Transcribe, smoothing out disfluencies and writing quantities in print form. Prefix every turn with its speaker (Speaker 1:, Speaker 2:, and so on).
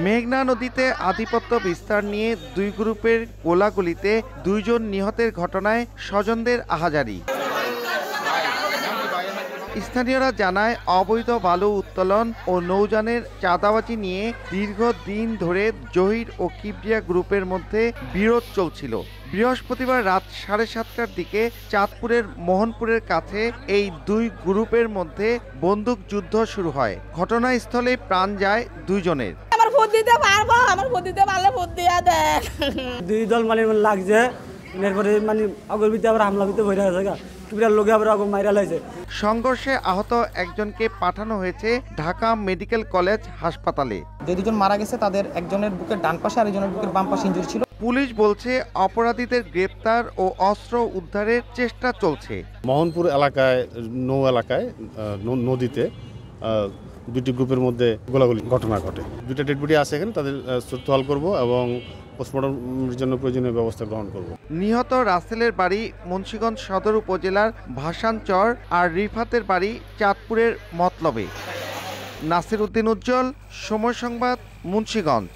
Speaker 1: মেঘনা নদীতে আধিপত্য বিস্তার নিয়ে দুই গ্রুপের গোলাগুলিতে 2 জন নিহতের ঘটনায় স্বজনদের আহাজারি। স্থানীয়রা জানায়, অবৈধ বালু উত্তোলন ও নৌযানের চাঁদাবাজি নিয়ে দীর্ঘদিন ধরে জহির ও কিবরিয়া গ্রুপের মধ্যে বিরোধ চলছিল। বৃহস্পতিবার রাত 7:30টার দিকে চাঁদপুরের মোহনপুরের কাছে এই দুই গ্রুপের মধ্যে বন্দুকযুদ্ধ শুরু হয়। ঘটনাস্থলে প্রাণ যায় 2 জনের।
Speaker 2: আমার ভোট দিতে পারবো, আমার ভোট দিতে পারলে ভোট দিয়ে দেখ।
Speaker 3: 2 দল মানে লাগছে, এরপরে মানে অগরবিতে আবার হামলা বিতে ভরে আছে, কিবরিয়ার লোকে আবার আগম মাইরা লাইছে।
Speaker 1: সংঘর্ষে আহত একজনকে পাঠানো হয়েছে ঢাকা মেডিকেল কলেজ হাসপাতালে।
Speaker 4: যে 2 জন মারা গেছে তাদের একজনের বুকের ডান পাশে আর একজনের বুকের বাম পাশে ইনজুরি ছিল।
Speaker 1: পুলিশ বলছে অপরাধীদের গ্রেপ্তার ও অস্ত্র উদ্ধারের চেষ্টা চলছে।
Speaker 5: মোহনপুর এলাকায় নদীতে 2টি গ্রুপের মধ্যে গোলাগুলি ঘটনা ঘটে। 2টা ডেড বডি আছে এখানে, তাদের সুরতহাল করব এবং পোস্টমর্টমের জন্য প্রয়োজনীয় ব্যবস্থা গ্রহণ করব।
Speaker 1: নিহত রাসেলের বাড়ি মুন্সিগঞ্জ সদর উপজেলার ভাসানচর আর রিফাতের বাড়ি চাঁদপুরের মতলবে। নাসির উদ্দিন উজ্জ্বল, সময় সংবাদ, মুন্সিগঞ্জ।